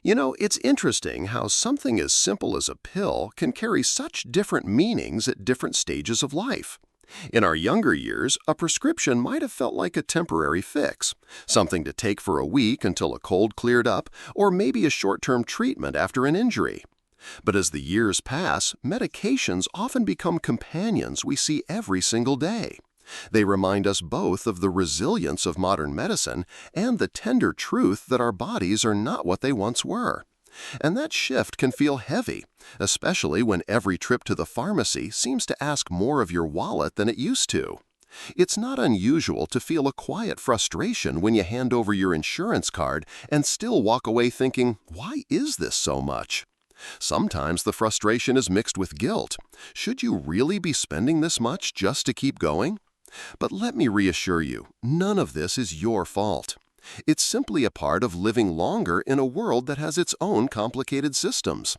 It's interesting how something as simple as a pill can carry such different meanings at different stages of life. In our younger years, a prescription might have felt like a temporary fix, something to take for a week until a cold cleared up, or maybe a short-term treatment after an injury. But as the years pass, medications often become companions we see every single day. They remind us both of the resilience of modern medicine and the tender truth that our bodies are not what they once were. And that shift can feel heavy, especially when every trip to the pharmacy seems to ask more of your wallet than it used to. It's not unusual to feel a quiet frustration when you hand over your insurance card and still walk away thinking, why is this so much? Sometimes the frustration is mixed with guilt. Should you really be spending this much just to keep going? But let me reassure you, none of this is your fault. It's simply a part of living longer in a world that has its own complicated systems.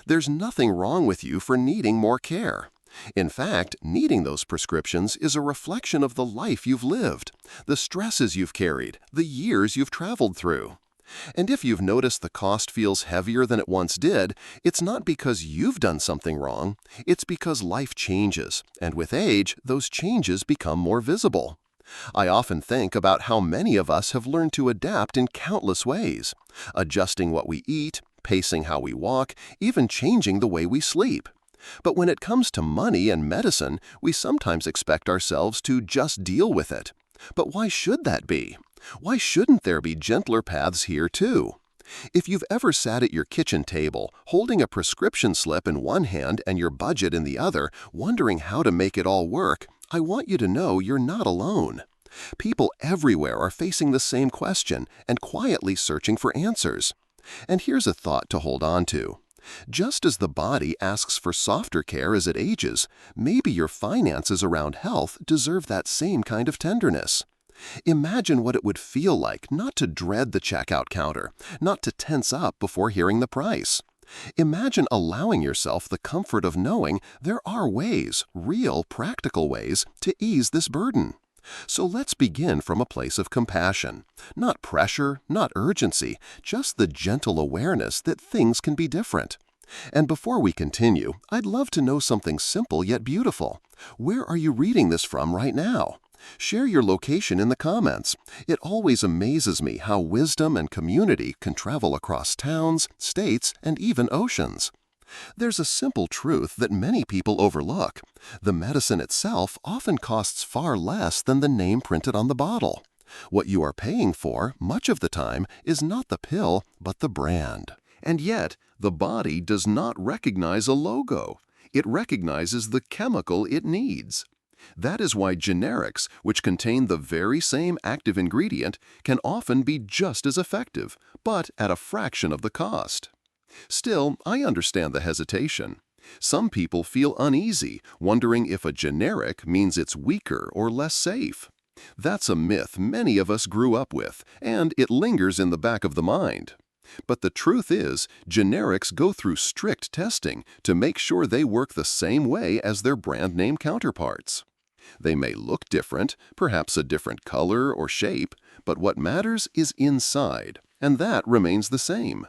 There's nothing wrong with you for needing more care. In fact, needing those prescriptions is a reflection of the life you've lived, the stresses you've carried, the years you've traveled through. And if you've noticed the cost feels heavier than it once did, it's not because you've done something wrong. It's because life changes, and with age, those changes become more visible. I often think about how many of us have learned to adapt in countless ways, adjusting what we eat, pacing how we walk, even changing the way we sleep. But when it comes to money and medicine, we sometimes expect ourselves to just deal with it. But why should that be? Why shouldn't there be gentler paths here too? If you've ever sat at your kitchen table, holding a prescription slip in one hand and your budget in the other, wondering how to make it all work, I want you to know you're not alone. People everywhere are facing the same question and quietly searching for answers. And here's a thought to hold on to. Just as the body asks for softer care as it ages, maybe your finances around health deserve that same kind of tenderness. Imagine what it would feel like not to dread the checkout counter, not to tense up before hearing the price. Imagine allowing yourself the comfort of knowing there are ways, real, practical ways, to ease this burden. So let's begin from a place of compassion. Not pressure, not urgency, just the gentle awareness that things can be different. And before we continue, I'd love to know something simple yet beautiful. Where are you reading this from right now? Share your location in the comments. It always amazes me how wisdom and community can travel across towns, states, and even oceans. There's a simple truth that many people overlook. The medicine itself often costs far less than the name printed on the bottle. What you are paying for, much of the time, is not the pill, but the brand. And yet, the body does not recognize a logo. It recognizes the chemical it needs. That is why generics, which contain the very same active ingredient, can often be just as effective, but at a fraction of the cost. Still, I understand the hesitation. Some people feel uneasy, wondering if a generic means it's weaker or less safe. That's a myth many of us grew up with, and it lingers in the back of the mind. But the truth is, generics go through strict testing to make sure they work the same way as their brand name counterparts. They may look different, perhaps a different color or shape, but what matters is inside, and that remains the same.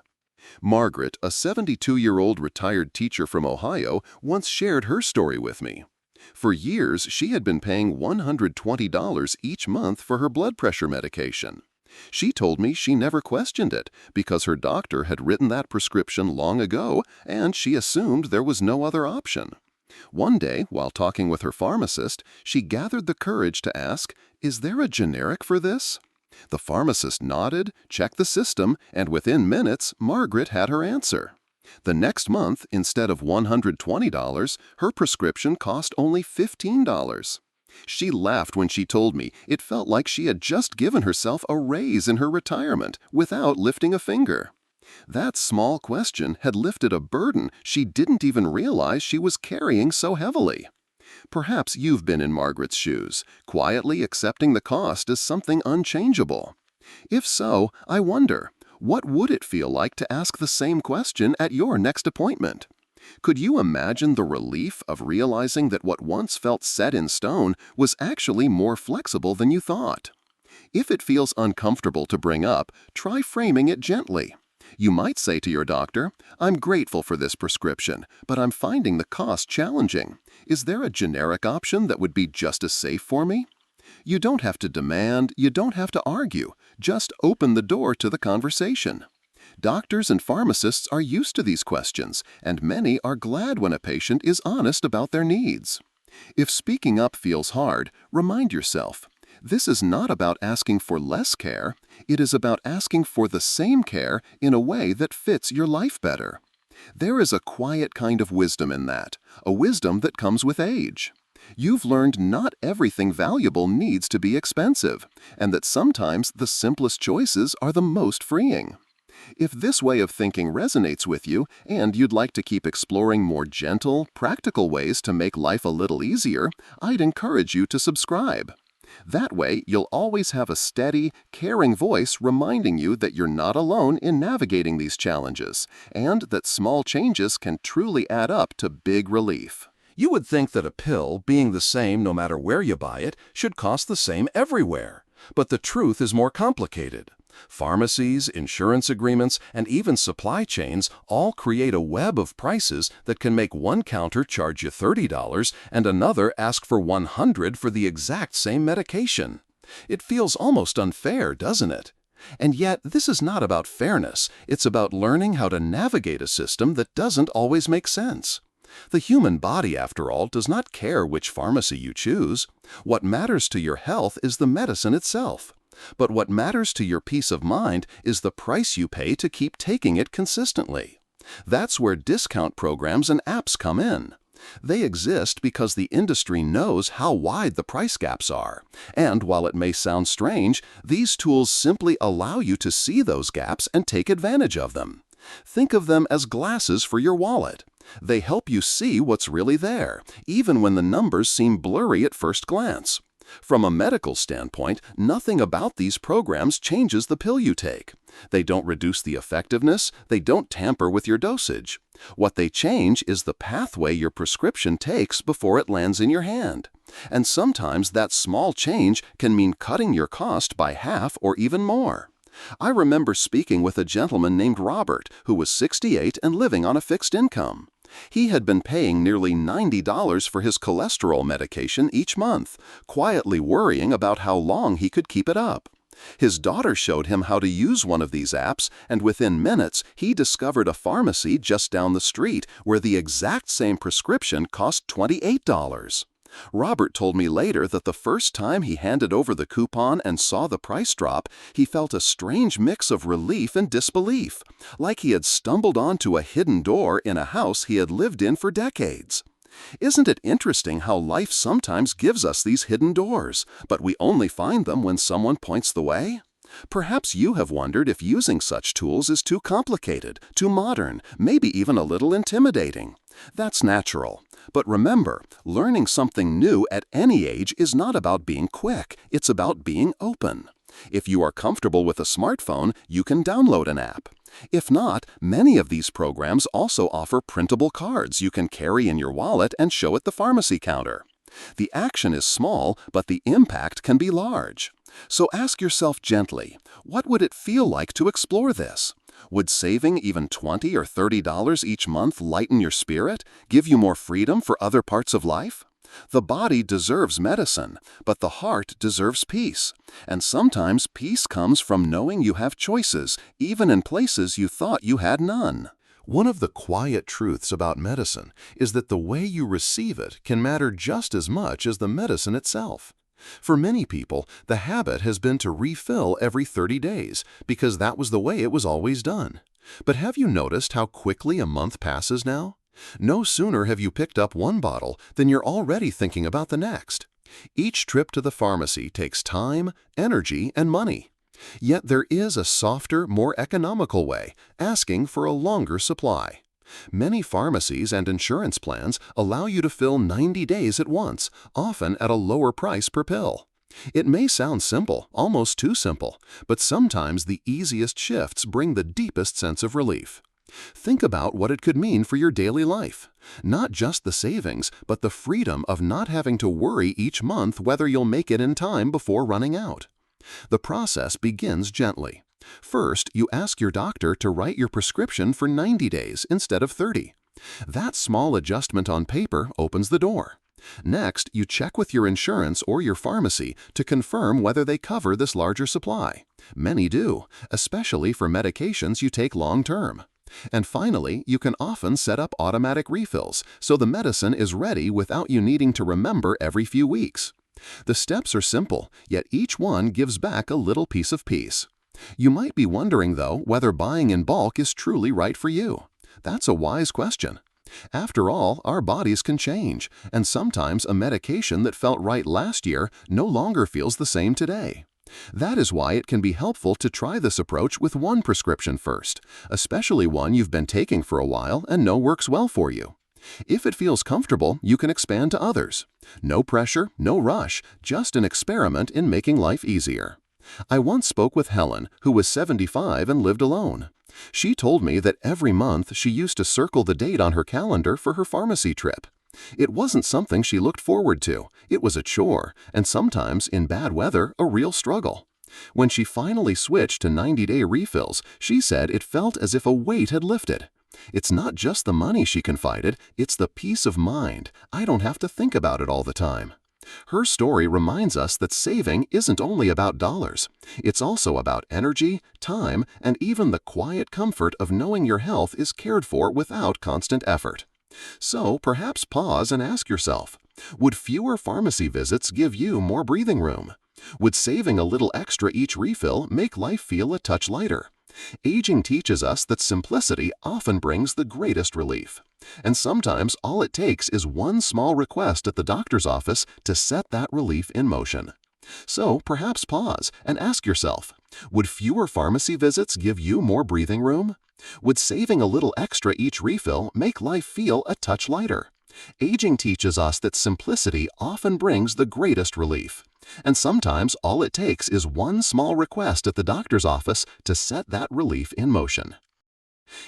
Margaret, a 72-year-old retired teacher from Ohio, once shared her story with me. For years, she had been paying $120 each month for her blood pressure medication. She told me she never questioned it because her doctor had written that prescription long ago and she assumed there was no other option. One day, while talking with her pharmacist, she gathered the courage to ask, "Is there a generic for this?" The pharmacist nodded, checked the system, and within minutes, Margaret had her answer. The next month, instead of $120, her prescription cost only $15. She laughed when she told me it felt like she had just given herself a raise in her retirement without lifting a finger. That small question had lifted a burden she didn't even realize she was carrying so heavily. Perhaps you've been in Margaret's shoes, quietly accepting the cost as something unchangeable. If so, I wonder, what would it feel like to ask the same question at your next appointment? Could you imagine the relief of realizing that what once felt set in stone was actually more flexible than you thought? If it feels uncomfortable to bring up, try framing it gently. You might say to your doctor, "I'm grateful for this prescription, but I'm finding the cost challenging. Is there a generic option that would be just as safe for me?" You don't have to demand, you don't have to argue. Just open the door to the conversation. Doctors and pharmacists are used to these questions, and many are glad when a patient is honest about their needs. If speaking up feels hard, remind yourself, this is not about asking for less care, it is about asking for the same care in a way that fits your life better. There is a quiet kind of wisdom in that, a wisdom that comes with age. You've learned not everything valuable needs to be expensive, and that sometimes the simplest choices are the most freeing. If this way of thinking resonates with you and you'd like to keep exploring more gentle, practical ways to make life a little easier, I'd encourage you to subscribe. That way, you'll always have a steady, caring voice reminding you that you're not alone in navigating these challenges, and that small changes can truly add up to big relief. You would think that a pill, being the same no matter where you buy it, should cost the same everywhere. But the truth is more complicated. Pharmacies, insurance agreements, and even supply chains all create a web of prices that can make one counter charge you $30 and another ask for $100 for the exact same medication. It feels almost unfair, doesn't it? And yet, this is not about fairness. It's about learning how to navigate a system that doesn't always make sense. The human body, after all, does not care which pharmacy you choose. What matters to your health is the medicine itself. But what matters to your peace of mind is the price you pay to keep taking it consistently. That's where discount programs and apps come in. They exist because the industry knows how wide the price gaps are. And while it may sound strange, these tools simply allow you to see those gaps and take advantage of them. Think of them as glasses for your wallet. They help you see what's really there, even when the numbers seem blurry at first glance. From a medical standpoint, nothing about these programs changes the pill you take. They don't reduce the effectiveness, they don't tamper with your dosage. What they change is the pathway your prescription takes before it lands in your hand. And sometimes that small change can mean cutting your cost by half or even more. I remember speaking with a gentleman named Robert, who was 68 and living on a fixed income. He had been paying nearly $90 for his cholesterol medication each month, quietly worrying about how long he could keep it up. His daughter showed him how to use one of these apps, and within minutes, he discovered a pharmacy just down the street where the exact same prescription cost $28. Robert told me later that the first time he handed over the coupon and saw the price drop, he felt a strange mix of relief and disbelief, like he had stumbled onto a hidden door in a house he had lived in for decades. Isn't it interesting how life sometimes gives us these hidden doors, but we only find them when someone points the way? Perhaps you have wondered if using such tools is too complicated, too modern, maybe even a little intimidating. That's natural. But remember, learning something new at any age is not about being quick, it's about being open. If you are comfortable with a smartphone, you can download an app. If not, many of these programs also offer printable cards you can carry in your wallet and show at the pharmacy counter. The action is small, but the impact can be large. So ask yourself gently, what would it feel like to explore this? Would saving even $20 or $30 each month lighten your spirit, give you more freedom for other parts of life? The body deserves medicine, but the heart deserves peace. And sometimes peace comes from knowing you have choices, even in places you thought you had none. One of the quiet truths about medicine is that the way you receive it can matter just as much as the medicine itself. For many people, the habit has been to refill every 30 days because that was the way it was always done. But have you noticed how quickly a month passes now? No sooner have you picked up one bottle than you're already thinking about the next. Each trip to the pharmacy takes time, energy, and money. Yet there is a softer, more economical way, asking for a longer supply. Many pharmacies and insurance plans allow you to fill 90 days at once, often at a lower price per pill. It may sound simple, almost too simple, but sometimes the easiest shifts bring the deepest sense of relief. Think about what it could mean for your daily life. Not just the savings, but the freedom of not having to worry each month whether you'll make it in time before running out. The process begins gently. First, you ask your doctor to write your prescription for 90 days instead of 30. That small adjustment on paper opens the door. Next, you check with your insurance or your pharmacy to confirm whether they cover this larger supply. Many do, especially for medications you take long-term. And finally, you can often set up automatic refills, so the medicine is ready without you needing to remember every few weeks. The steps are simple, yet each one gives back a little piece of peace. You might be wondering, though, whether buying in bulk is truly right for you. That's a wise question. After all, our bodies can change, and sometimes a medication that felt right last year no longer feels the same today. That is why it can be helpful to try this approach with one prescription first, especially one you've been taking for a while and know works well for you. If it feels comfortable, you can expand to others. No pressure, no rush, just an experiment in making life easier. I once spoke with Helen, who was 75 and lived alone. She told me that every month she used to circle the date on her calendar for her pharmacy trip. It wasn't something she looked forward to. It was a chore, and sometimes, in bad weather, a real struggle. When she finally switched to 90-day refills, she said it felt as if a weight had lifted. It's not just the money, she confided, it's the peace of mind. I don't have to think about it all the time. Her story reminds us that saving isn't only about dollars. It's also about energy, time, and even the quiet comfort of knowing your health is cared for without constant effort. So perhaps pause and ask yourself, would fewer pharmacy visits give you more breathing room? Would saving a little extra each refill make life feel a touch lighter? Aging teaches us that simplicity often brings the greatest relief. And sometimes all it takes is one small request at the doctor's office to set that relief in motion. So perhaps pause and ask yourself, would fewer pharmacy visits give you more breathing room? Would saving a little extra each refill make life feel a touch lighter? Aging teaches us that simplicity often brings the greatest relief. And sometimes all it takes is one small request at the doctor's office to set that relief in motion.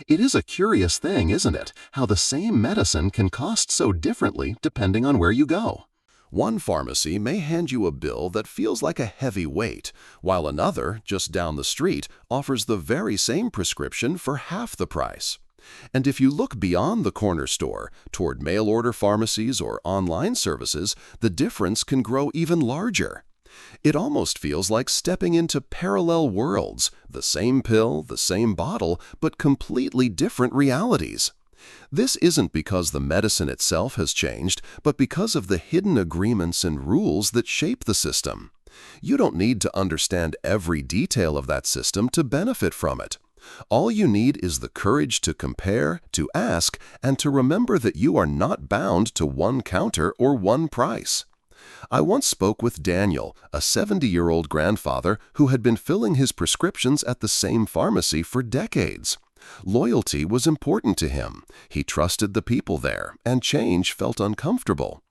It is a curious thing, isn't it, how the same medicine can cost so differently depending on where you go. One pharmacy may hand you a bill that feels like a heavy weight, while another, just down the street, offers the very same prescription for half the price. And if you look beyond the corner store, toward mail-order pharmacies or online services, the difference can grow even larger. It almost feels like stepping into parallel worlds, the same pill, the same bottle, but completely different realities. This isn't because the medicine itself has changed, but because of the hidden agreements and rules that shape the system. You don't need to understand every detail of that system to benefit from it. All you need is the courage to compare, to ask, and to remember that you are not bound to one counter or one price. I once spoke with Daniel, a 70-year-old grandfather who had been filling his prescriptions at the same pharmacy for decades. Loyalty was important to him. He trusted the people there, and change felt uncomfortable.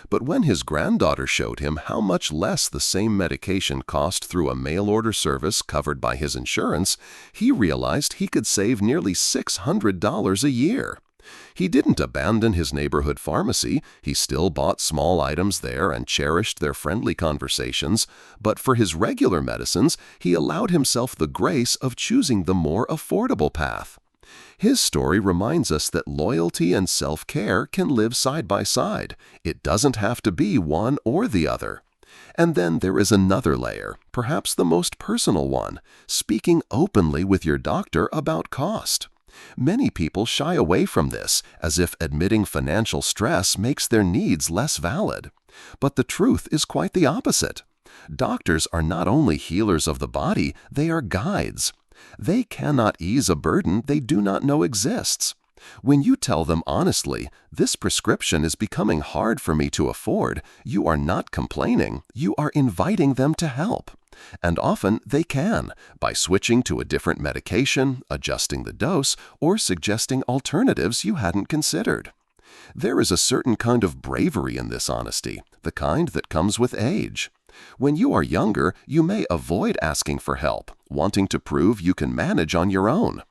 But when his granddaughter showed him how much less the same medication cost through a mail-order service covered by his insurance, he realized he could save nearly $600 a year. He didn't abandon his neighborhood pharmacy. He still bought small items there and cherished their friendly conversations, but for his regular medicines, he allowed himself the grace of choosing the more affordable path. His story reminds us that loyalty and self-care can live side by side. It doesn't have to be one or the other. And then there is another layer, perhaps the most personal one, speaking openly with your doctor about cost. Many people shy away from this, as if admitting financial stress makes their needs less valid. But the truth is quite the opposite. Doctors are not only healers of the body, they are guides. They cannot ease a burden they do not know exists. When you tell them honestly, "This prescription is becoming hard for me to afford," you are not complaining, you are inviting them to help. And often they can, by switching to a different medication, adjusting the dose, or suggesting alternatives you hadn't considered. There is a certain kind of bravery in this honesty, the kind that comes with age. When you are younger, you may avoid asking for help, wanting to prove you can manage on your own.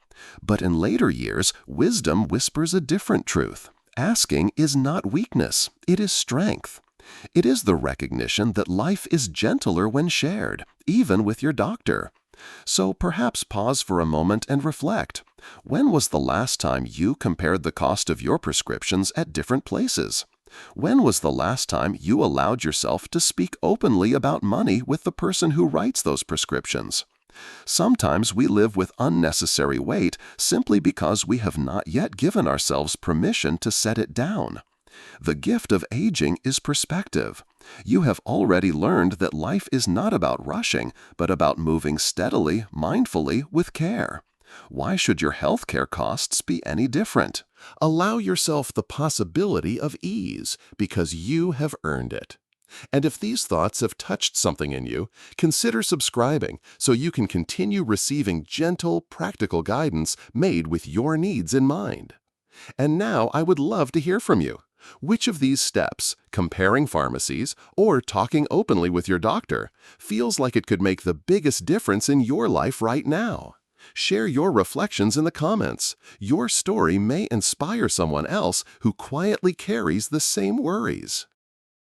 But in later years, wisdom whispers a different truth. Asking is not weakness, it is strength. It is the recognition that life is gentler when shared, even with your doctor. So perhaps pause for a moment and reflect. When was the last time you compared the cost of your prescriptions at different places? When was the last time you allowed yourself to speak openly about money with the person who writes those prescriptions? Sometimes we live with unnecessary weight simply because we have not yet given ourselves permission to set it down. The gift of aging is perspective. You have already learned that life is not about rushing, but about moving steadily, mindfully, with care. Why should your healthcare costs be any different? Allow yourself the possibility of ease because you have earned it. And if these thoughts have touched something in you, consider subscribing so you can continue receiving gentle, practical guidance made with your needs in mind. And now I would love to hear from you. Which of these steps, comparing pharmacies or talking openly with your doctor, feels like it could make the biggest difference in your life right now? Share your reflections in the comments. Your story may inspire someone else who quietly carries the same worries.